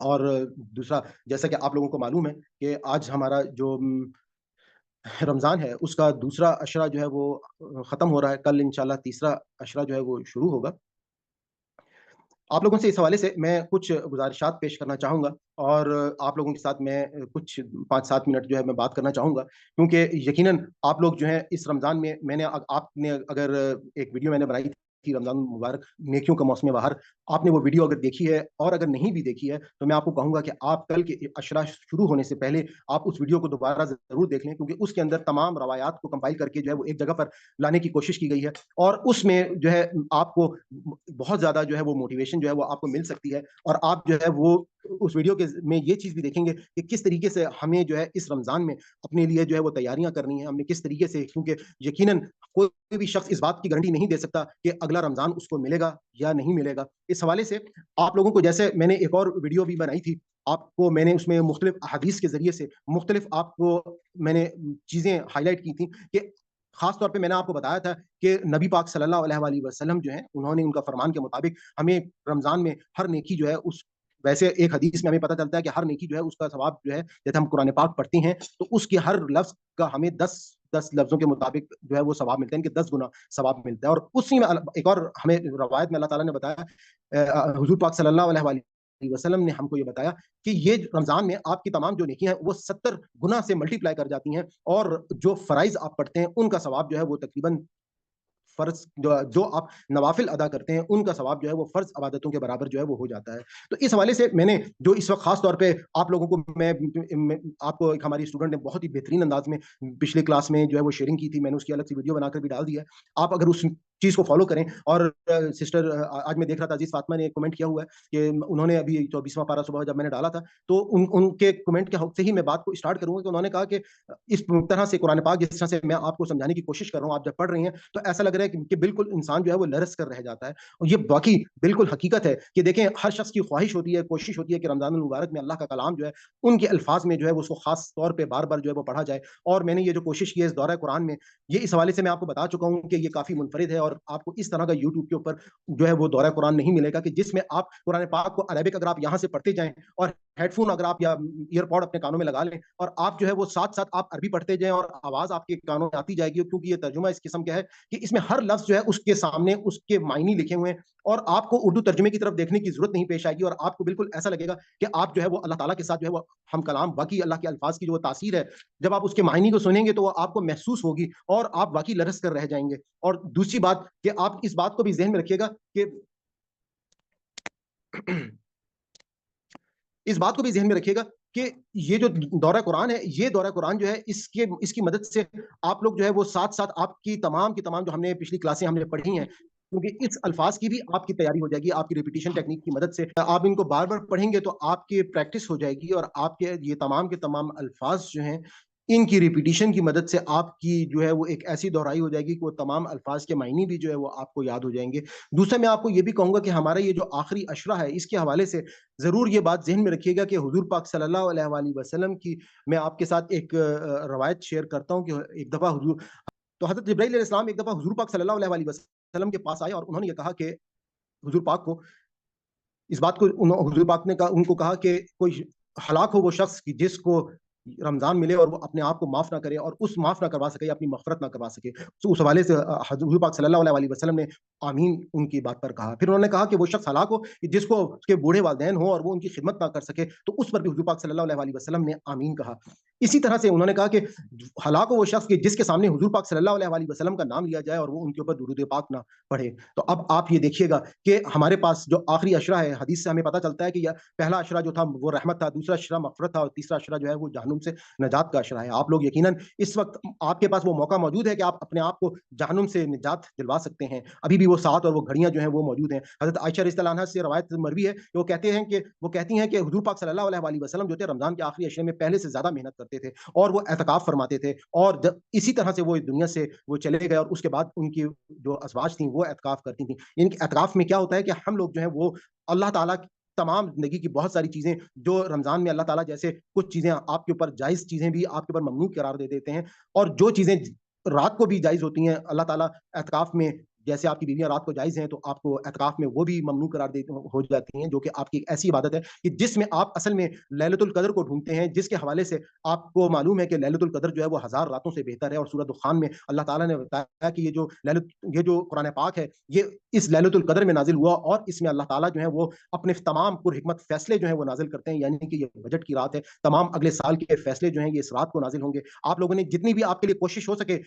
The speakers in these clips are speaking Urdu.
اور دوسرا، جیسا کہ آپ لوگوں کو معلوم ہے کہ آج ہمارا جو رمضان ہے اس کا دوسرا عشرہ جو ہے وہ ختم ہو رہا ہے. کل انشاءاللہ تیسرا عشرہ جو ہے وہ شروع ہوگا. آپ لوگوں سے اس حوالے سے میں کچھ گزارشات پیش کرنا چاہوں گا، اور آپ لوگوں کے ساتھ میں کچھ 5-7 منٹ جو ہے میں بات کرنا چاہوں گا، کیونکہ یقیناً آپ لوگ جو ہیں اس رمضان میں نے آپ نے اگر ایک ویڈیو میں نے بنائی تھی رمضان مبارک نیکیوں کا موسم بہار، آپ نے وہ ویڈیو اگر دیکھی ہے اور اگر نہیں بھی دیکھی ہے تو میں آپ کو کہوں گا کہ آپ کل کے عشرہ شروع ہونے سے پہلے آپ اس ویڈیو کو دوبارہ ضرور دیکھ لیں، کیونکہ اس کے اندر تمام روایات کو کمپائل کر کے جو ہے وہ ایک جگہ پر لانے کی کوشش کی گئی ہے، اور اس میں جو ہے آپ کو بہت زیادہ جو ہے وہ موٹیویشن جو ہے وہ آپ کو مل سکتی ہے. اور آپ جو ہے وہ اس ویڈیو کے میں یہ چیز بھی دیکھیں گے کہ کس طریقے سے ہمیں جو ہے اس رمضان میں اپنے لیے جو ہے وہ تیاریاں کرنی ہیں، ہم نے کس طریقے سے، کیونکہ یقیناً کوئی بھی شخص اس بات کی گارنٹی نہیں دے سکتا کہ اگلا رمضان اس کو ملے گا یا نہیں ملے گا. اس حوالے سے آپ لوگوں کو، جیسے میں نے ایک اور ویڈیو بھی بنائی تھی، آپ کو میں نے اس میں مختلف احادیث کے ذریعے سے مختلف آپ کو میں نے چیزیں ہائی لائٹ کی تھیں، کہ خاص طور پہ میں نے آپ کو بتایا تھا کہ نبی پاک صلی اللہ علیہ وآلہ وسلم جو ہیں انہوں نے ان کا فرمان کے مطابق ہمیں رمضان میں ہر نیکی جو ہے اس، ویسے ایک حدیث میں ہمیں پتہ چلتا ہے کہ ہر نیکی جو ہے اس کا ثواب جو ہے، جیسے ہم قرآن پاک پڑھتے ہیں تو اس کے ہر لفظ کا ہمیں 10 لفظوں کے مطابق جو ہے وہ ثواب ملتے ہیں، کہ 10 گنا ثواب ملتا ہے. اور اسی میں ایک اور ہمیں روایت میں اللہ تعالیٰ نے بتایا، حضور پاک صلی اللہ علیہ وآلہ وسلم نے ہم کو یہ بتایا کہ یہ رمضان میں آپ کی تمام جو نیکیاں ہیں وہ 70 گنا سے ملٹی پلائی کر جاتی ہیں، اور جو فرائض آپ پڑھتے ہیں ان کا ثواب جو ہے وہ تقریباً فرض جو آپ نوافل ادا کرتے ہیں ان کا ثواب جو ہے وہ فرض عبادتوں کے برابر جو ہے وہ ہو جاتا ہے. تو اس حوالے سے میں نے جو اس وقت خاص طور پہ آپ لوگوں کو آپ کو ایک ہماری اسٹوڈنٹ نے بہت ہی بہترین انداز میں پچھلے کلاس میں جو ہے وہ شیئرنگ کی تھی، میں نے اس کی الگ سی ویڈیو بنا کر بھی ڈال دی ہے. آپ اگر اس چیز کو فالو کریں، اور سسٹر آج میں دیکھ رہا تھا عزیز فاطمہ نے کمنٹ کیا ہوا ہے کہ انہوں نے ابھی 24واں پارہ صبح جب میں نے ڈالا تھا تو ان کے کمنٹ کے حق سے ہی میں بات کو اسٹارٹ کروں گا، کہ انہوں نے کہا کہ اس طرح سے قرآن پاک جس طرح سے میں آپ کو سمجھانے کی کوشش کر رہا ہوں، آپ جب پڑھ رہی ہیں تو ایسا لگ رہا ہے کہ بالکل انسان جو ہے وہ لرز کر رہ جاتا ہے. اور یہ باقی بالکل حقیقت ہے کہ دیکھیں ہر شخص کی خواہش ہوتی ہے، کوشش ہوتی ہے کہ رمضان المبارک میں اللہ کا کلام جو ہے ان کے الفاظ میں جو ہے وہ اس کو خاص طور پہ بار بار جو ہے وہ پڑھا جائے. اور میں نے یہ جو کوشش کی ہے اس دورہ قرآن میں، یہ اس حوالے سے میں آپ کو بتا چکا ہوں کہ یہ کافی منفرد ہے، اور آپ کو اس طرح کا یوٹیوب کے اوپر جو ہے وہ دورہ قرآن نہیں ملے گا کہ جس میں آپ قرآن پاک کو عربک اگر آپ یہاں سے پڑھتے جائیں، اور ہیڈ فون اگر آپ یا ایئر پوڈ اپنے کانوں میں لگا لیں، اور آپ جو ہے وہ ساتھ ساتھ آپ عربی پڑھتے جائیں اور آواز آپ کے کانوں میں آتی جائے گی، کیونکہ یہ ترجمہ اس قسم کا ہے کہ اس میں ہر لفظ جو ہے اس کے سامنے اس کے معنی لکھے ہوئے ہیں، اور آپ کو اردو ترجمے کی طرف دیکھنے کی ضرورت نہیں پیش آئے گی، اور آپ کو بالکل ایسا لگے گا کہ آپ جو ہے وہ اللہ تعالیٰ کے ساتھ جو ہے وہ ہم کلام، باقی اللہ کے الفاظ کی جو تاثیر ہے جب آپ اس کے معنی کو سنیں گے تو وہ آپ کو محسوس ہوگی، اور آپ واقعی لرز کر رہ جائیں گے. اور دوسری بات کہ آپ اس بات کو بھی ذہن میں رکھیے گا کہ اس بات کو بھی ذہن میں رکھیے گا کہ یہ جو دورہ قرآن ہے، یہ دورہ قرآن جو ہے اس کی مدد سے آپ لوگ جو ہے وہ ساتھ ساتھ آپ کی تمام جو ہم نے پچھلی کلاسیں ہم نے پڑھی ہیں، کیونکہ اس الفاظ کی بھی آپ کی تیاری ہو جائے گی، آپ کی ریپیٹیشن ٹیکنیک کی مدد سے آپ ان کو بار بار پڑھیں گے تو آپ کی پریکٹس ہو جائے گی، اور آپ کے یہ تمام کے تمام الفاظ جو ہیں ان کی ریپیٹیشن کی مدد سے آپ کی جو ہے وہ ایک ایسی دہرائی ہو جائے گی کہ وہ تمام الفاظ کے معنی بھی جو ہے وہ آپ کو یاد ہو جائیں گے. دوسرا میں آپ کو یہ بھی کہوں گا کہ ہمارا یہ جو آخری عشرہ ہے اس کے حوالے سے ضرور یہ بات ذہن میں رکھیے گا کہ حضور پاک صلی اللہ علیہ وآلہ وسلم کی میں آپ کے ساتھ ایک روایت شیئر کرتا ہوں کہ ایک دفعہ حضرت جبرائیل علیہ السلام ایک دفعہ حضور پاک صلی اللہ علیہ وآلہ وسلم کے پاس آئے، اور انہوں نے یہ کہا کہ حضور پاک کو اس بات کو حضور پاک نے ان کو کہا کہ کوئی ہلاک ہو وہ شخص کی جس کو رمضان ملے اور وہ اپنے آپ کو معاف نہ کرے، اور اس معاف نہ کروا سکے، اپنی مغفرت نہ کروا سکے. تو اس حوالے سے حضور پاک صلی اللہ علیہ وسلم نے آمین ان کی بات پر کہا. پھر انہوں نے کہا کہ وہ شخص ہلاک ہو جس کو اس کے بوڑھے والدین ہوں اور وہ ان کی خدمت نہ کر سکے، تو اس پر بھی حضور پاک صلی اللہ علیہ وسلم نے آمین کہا. اسی طرح سے انہوں نے کہا کہ ہلاک ہو وہ شخص جس کے سامنے حضور پاک صلی اللہ علیہ وسلم کا نام لیا جائے اور وہ ان کے اوپر درود پاک نہ پڑھے. تو اب آپ یہ دیکھیے گا کہ ہمارے پاس جو آخری عشرہ ہے، حدیث سے ہمیں پتہ چلتا ہے کہ پہلا عشرہ جو تھا وہ رحمت تھا، دوسرا عشرہ مغفرت تھا، اور تیسرا عشرہ جو ہے وہ جہنم سے نجات کا عشرہ ہے. آپ لوگ یقیناً اس وقت آپ کے پاس وہ موقع موجود ہے کہ آپ اپنے آپ کو جہنم سے نجات دلوا سکتے ہیں. ابھی بھی وہ ساتھ اور وہ گھڑیاں جو ہیں وہ موجود ہیں. حضرت عائشہ رضی اللہ عنہا سے روایت مروی ہے کہ وہ کہتی ہیں کہ حضور پاک صلی اللہ علیہ وسلم جو تھے رمضان کے آخری عشرے میں پہلے سے زیادہ محنت کرتے تھے اور وہ اعتکاف فرماتے تھے، اور اسی طرح سے وہ دنیا سے وہ چلے گئے، اور اس کے بعد ان کی جو ازواج تھیں وہ اعتکاف کرتی تھیں. ان کے اعتکاف میں کیا ہوتا ہے کہ ہم لوگ جو ہیں وہ اللہ تعالیٰ تمام زندگی کی بہت ساری چیزیں جو رمضان میں اللہ تعالیٰ جیسے کچھ چیزیں آپ کے اوپر جائز چیزیں بھی آپ کے اوپر ممنوع قرار دے دیتے ہیں، اور جو چیزیں رات کو بھی جائز ہوتی ہیں اللہ تعالیٰ اعتکاف میں جیسے آپ کی بیویاں رات کو جائز ہیں تو آپ کو اعتکاف میں وہ بھی ممنوع قرار ہو جاتی ہیں، جو کہ آپ کی ایک ایسی عبادت ہے کہ جس میں آپ اصل میں ليلۃ القدر کو ڈھونڈتے ہیں، جس کے حوالے سے آپ کو معلوم ہے کہ ليلۃ القدر جو ہے وہ ہزار راتوں سے بہتر ہے، اور سورۃ دخان میں اللہ تعالیٰ نے بتایا کہ یہ جو قرآن پاک ہے یہ اس ليلۃ القدر میں نازل ہوا، اور اس میں اللہ تعالیٰ جو ہے وہ اپنے تمام پر حکمت فیصلے جو ہیں وہ نازل کرتے ہیں، یعنی کہ یہ بجٹ کی رات ہے، تمام اگلے سال کے فیصلے جو ہیں یہ اس رات کو نازل ہوں گے۔ آپ لوگوں نے جتنی بھی آپ کے لیے کوشش ہو سکے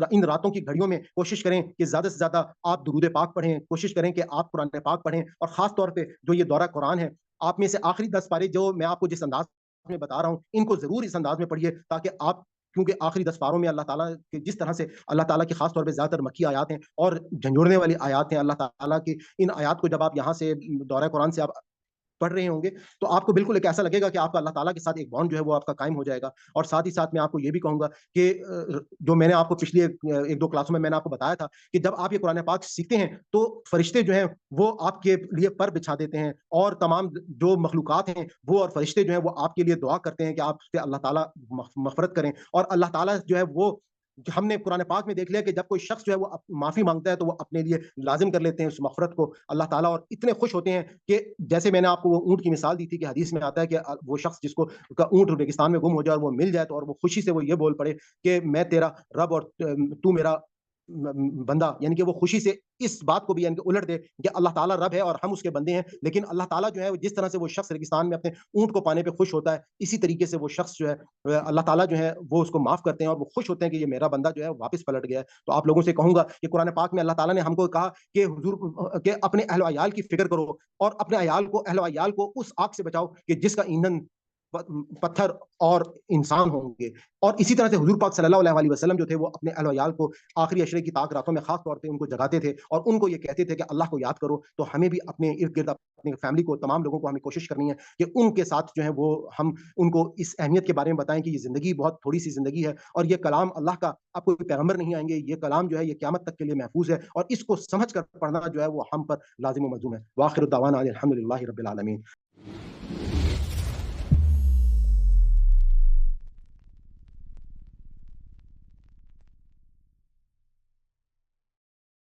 ان راتوں کی گھڑیوں میں کوشش کریں کہ زیادہ سے زیادہ آپ درود پاک پڑھیں، کوشش کریں کہ آپ قرآن پاک پڑھیں، اور خاص طور پہ جو یہ دورہ قرآن ہے، آپ میں سے آخری 10 پارے جو میں آپ کو جس انداز میں بتا رہا ہوں ان کو ضرور اس انداز میں پڑھیے، تاکہ آپ، کیونکہ آخری 10 پاروں میں اللہ تعالیٰ کے جس طرح سے اللہ تعالیٰ کی خاص طور پہ زیادہ تر مکی آیات ہیں اور جھنجھوڑنے والی آیات ہیں، اللہ تعالیٰ کی ان آیات کو جب آپ یہاں سے دورہ قرآن سے آپ پڑھ رہے ہوں گے تو آپ کو بالکل ایک ایسا لگے گا کہ آپ کا اللہ تعالیٰ کے ساتھ ایک بانڈ جو ہے وہ آپ کا قائم ہو جائے گا۔ اور ساتھ ہی ساتھ میں آپ کو یہ بھی کہوں گا کہ جو میں نے آپ کو پچھلی ایک دو کلاسوں میں نے آپ کو بتایا تھا کہ جب آپ یہ قرآن پاک سیکھتے ہیں تو فرشتے جو ہیں وہ آپ کے لیے پر بچھا دیتے ہیں، اور تمام جو مخلوقات ہیں وہ اور فرشتے جو ہیں وہ آپ کے لیے دعا کرتے ہیں کہ آپ سے اللہ تعالیٰ مغفرت کریں، اور اللہ تعالیٰ جو ہے وہ، ہم نے قرآن پاک میں دیکھ لیا کہ جب کوئی شخص جو ہے وہ معافی مانگتا ہے تو وہ اپنے لیے لازم کر لیتے ہیں اس مغفرت کو اللہ تعالیٰ، اور اتنے خوش ہوتے ہیں کہ جیسے میں نے آپ کو وہ اونٹ کی مثال دی تھی کہ حدیث میں آتا ہے کہ وہ شخص جس کو کا اونٹ ریگستان میں گم ہو جائے اور وہ مل جائے تو، اور وہ خوشی سے وہ یہ بول پڑے کہ میں تیرا رب اور تو میرا بندہ، یعنی کہ وہ خوشی سے اس بات کو بھی یعنی کہ الٹ دے کہ اللہ تعالیٰ رب ہے اور ہم اس کے بندے ہیں، لیکن اللہ تعالیٰ جو ہے جس طرح سے وہ شخص ریگستان میں اپنے اونٹ کو پانے پہ خوش ہوتا ہے، اسی طریقے سے وہ شخص جو ہے اللہ تعالیٰ جو ہے وہ اس کو معاف کرتے ہیں اور وہ خوش ہوتے ہیں کہ یہ میرا بندہ جو ہے واپس پلٹ گیا ہے۔ تو آپ لوگوں سے کہوں گا کہ قرآن پاک میں اللہ تعالیٰ نے ہم کو کہا کہ حضور کہ اپنے اہل و عیال کی فکر کرو، اور اپنے اہل و عیال کو اس آگ سے بچاؤ کہ جس کا ایندھن پتھر اور انسان ہوں گے، اور اسی طرح سے حضور پاک صلی اللہ علیہ وسلم جو تھے وہ اپنے اہل و عیال کو آخری عشرے کی طاق راتوں میں خاص طور پہ ان کو جگاتے تھے اور ان کو یہ کہتے تھے کہ اللہ کو یاد کرو۔ تو ہمیں بھی اپنے ارد گرد اپنی فیملی کو، تمام لوگوں کو ہمیں کوشش کرنی ہے کہ ان کے ساتھ جو ہے وہ ہم ان کو اس اہمیت کے بارے میں بتائیں کہ یہ زندگی بہت تھوڑی سی زندگی ہے، اور یہ کلام اللہ کا، آپ کو پیغمبر نہیں آئیں گے، یہ کلام جو ہے یہ قیامت تک کے لیے محفوظ ہے، اور اس کو سمجھ کر پڑھنا جو ہے وہ ہم پر لازم و ملزوم ہے۔ وآخر دعوانا الحمد للہ رب العالمین۔